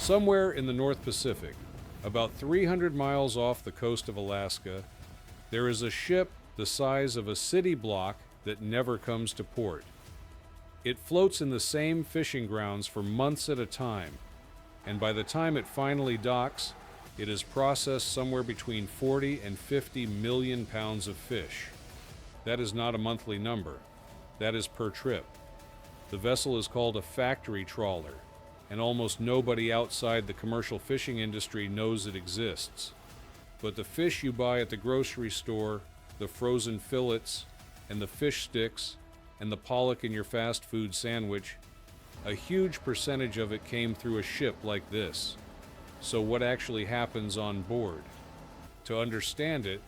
Somewhere in the North Pacific, about 300 miles off the coast of Alaska, there is a ship the size of a city block that never comes to port. It floats in the same fishing grounds for months at a time, and by the time it finally docks, it has processed somewhere between 40 and 50 million pounds of fish. That is not a monthly number. That is per trip. The vessel is called a factory trawler, and almost nobody outside the commercial fishing industry knows it exists. But the fish you buy at the grocery store, the frozen fillets, and the fish sticks, and the pollock in your fast food sandwich, a huge percentage of it came through a ship like this. So what actually happens on board? To understand it,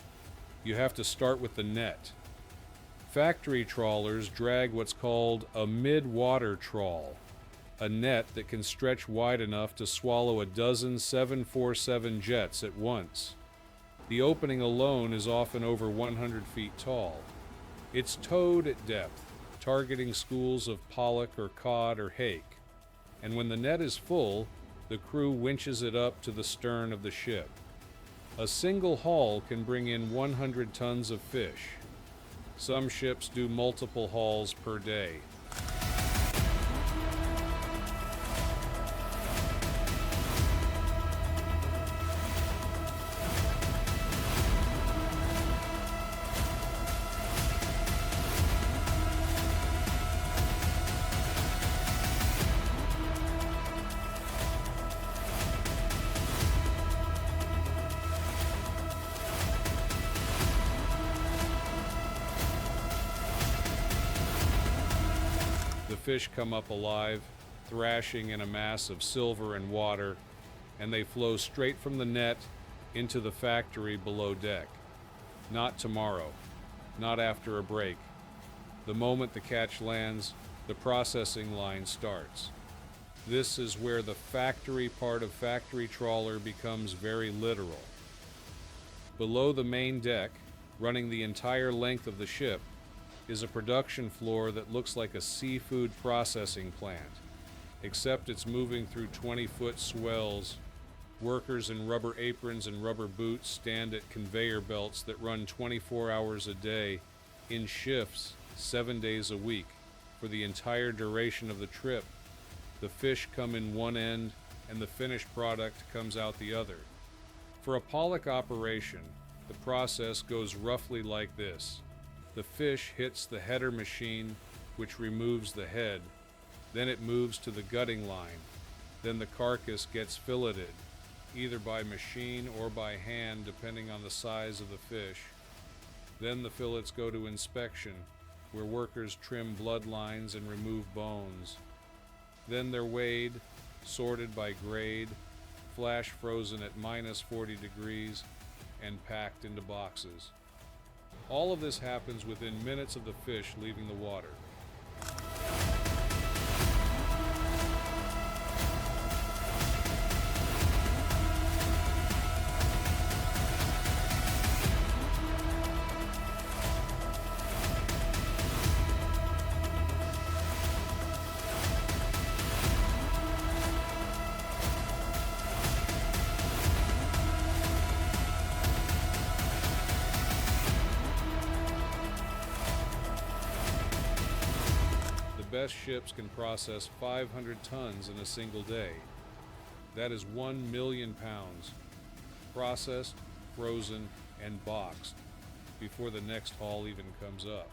you have to start with the net. Factory trawlers drag what's called a mid-water trawl, a net that can stretch wide enough to swallow a dozen 747 jets at once. The opening alone is often over 100 feet tall. It's towed at depth, targeting schools of pollock or cod or hake, and when the net is full, the crew winches it up to the stern of the ship. A single haul can bring in 100 tons of fish. Some ships do multiple hauls per day. The fish come up alive, thrashing in a mass of silver and water, and they flow straight from the net into the factory below deck. Not tomorrow, not after a break. The moment the catch lands, the processing line starts. This is where the factory part of factory trawler becomes very literal. Below the main deck, running the entire length of the ship, is a production floor that looks like a seafood processing plant, except it's moving through 20-foot swells. Workers in rubber aprons and rubber boots stand at conveyor belts that run 24 hours a day, in shifts, 7 days a week, for the entire duration of the trip. The fish come in one end, and the finished product comes out the other. For a pollock operation, the process goes roughly like this. The fish hits the header machine, which removes the head. Then it moves to the gutting line. Then the carcass gets filleted, either by machine or by hand, depending on the size of the fish. Then the fillets go to inspection, where workers trim bloodlines and remove bones. Then they're weighed, sorted by grade, flash frozen at minus 40 degrees, and packed into boxes. All of this happens within minutes of the fish leaving the water. The best ships can process 500 tons in a single day. That is 1 million pounds, processed, frozen, and boxed before the next haul even comes up.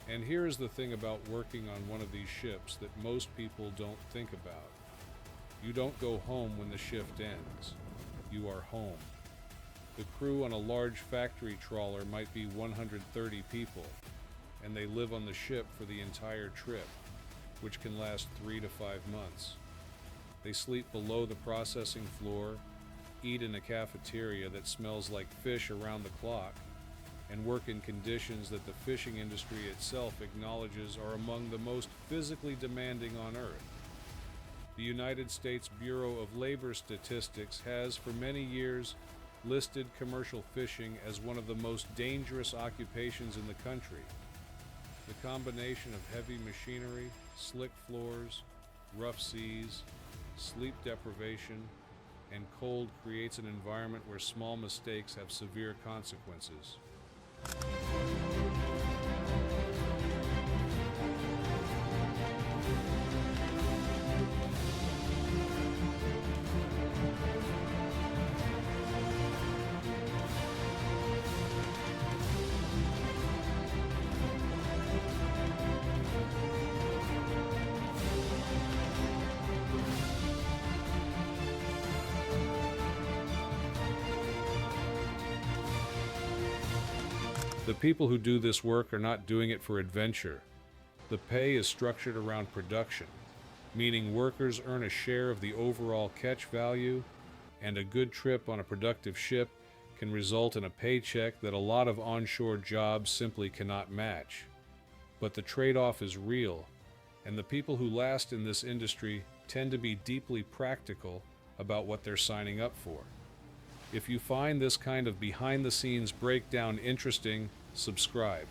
And here is the thing about working on one of these ships that most people don't think about. You don't go home when the shift ends. You are home. The crew on a large factory trawler might be 130 people, and they live on the ship for the entire trip, which can last 3 to 5 months. They sleep below the processing floor, eat in a cafeteria that smells like fish around the clock, and work in conditions that the fishing industry itself acknowledges are among the most physically demanding on Earth. The United States Bureau of Labor Statistics has, for many years, listed commercial fishing as one of the most dangerous occupations in the country. The combination of heavy machinery, slick floors, rough seas, sleep deprivation, and cold creates an environment where small mistakes have severe consequences. The people who do this work are not doing it for adventure. The pay is structured around production, meaning workers earn a share of the overall catch value, and a good trip on a productive ship can result in a paycheck that a lot of onshore jobs simply cannot match. But the trade-off is real, and the people who last in this industry tend to be deeply practical about what they're signing up for. If you find this kind of behind-the-scenes breakdown interesting, subscribe.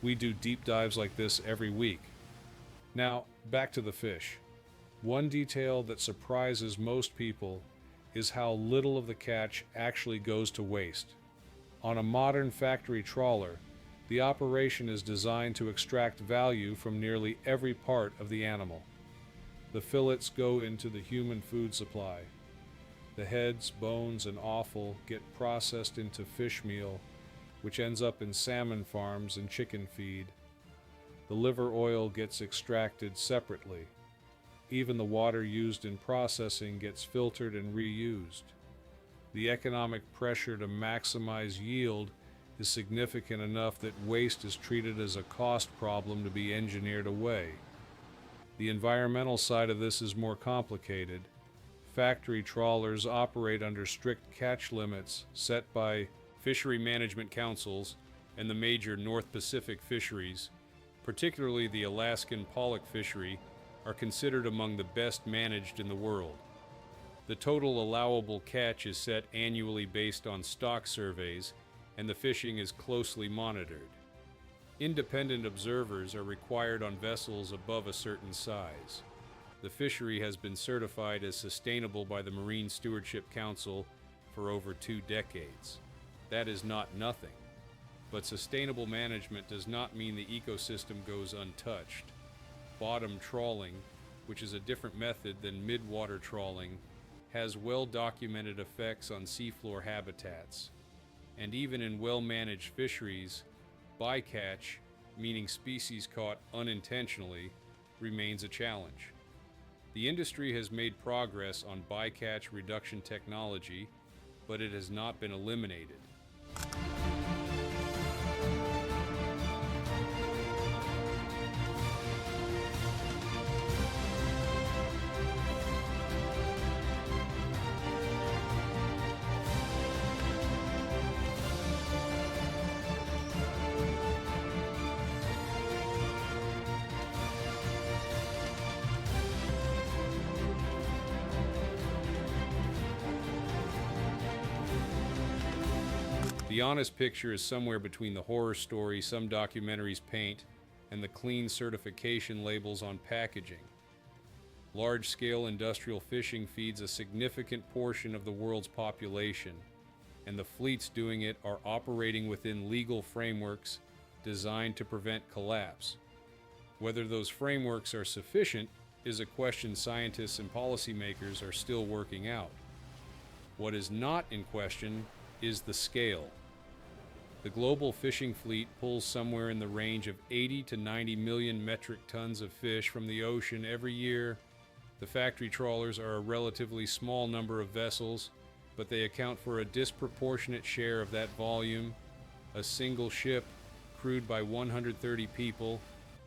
We do deep dives like this every week. Now, back to the fish. One detail that surprises most people is how little of the catch actually goes to waste. On a modern factory trawler, the operation is designed to extract value from nearly every part of the animal. The fillets go into the human food supply. The heads, bones, and offal get processed into fish meal, which ends up in salmon farms and chicken feed. The liver oil gets extracted separately. Even the water used in processing gets filtered and reused. The economic pressure to maximize yield is significant enough that waste is treated as a cost problem to be engineered away. The environmental side of this is more complicated. Factory trawlers operate under strict catch limits set by fishery management councils and the major North Pacific fisheries, particularly the Alaskan pollock fishery, are considered among the best managed in the world. The total allowable catch is set annually based on stock surveys, and the fishing is closely monitored. Independent observers are required on vessels above a certain size. The fishery has been certified as sustainable by the Marine Stewardship Council for over 2 decades. That is not nothing. But sustainable management does not mean the ecosystem goes untouched. Bottom trawling, which is a different method than mid-water trawling, has well-documented effects on seafloor habitats. And even in well-managed fisheries, bycatch, meaning species caught unintentionally, remains a challenge. The industry has made progress on bycatch reduction technology, but it has not been eliminated. The honest picture is somewhere between the horror story some documentaries paint and the clean certification labels on packaging. Large-scale industrial fishing feeds a significant portion of the world's population, and the fleets doing it are operating within legal frameworks designed to prevent collapse. Whether those frameworks are sufficient is a question scientists and policymakers are still working out. What is not in question is the scale. The global fishing fleet pulls somewhere in the range of 80 to 90 million metric tons of fish from the ocean every year. The factory trawlers are a relatively small number of vessels, but they account for a disproportionate share of that volume. A single ship, crewed by 130 people,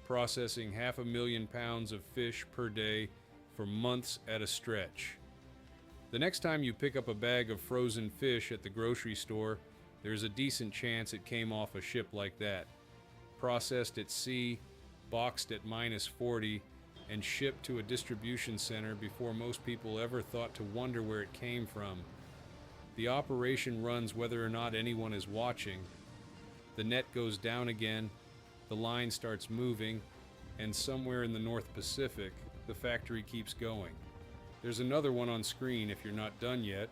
processing 500,000 pounds of fish per day for months at a stretch. The next time you pick up a bag of frozen fish at the grocery store, there's a decent chance it came off a ship like that, processed at sea, boxed at -40, and shipped to a distribution center before most people ever thought to wonder where it came from. The operation runs whether or not anyone is watching. The net goes down again, the line starts moving, and somewhere in the North Pacific, the factory keeps going. There's another one on screen if you're not done yet.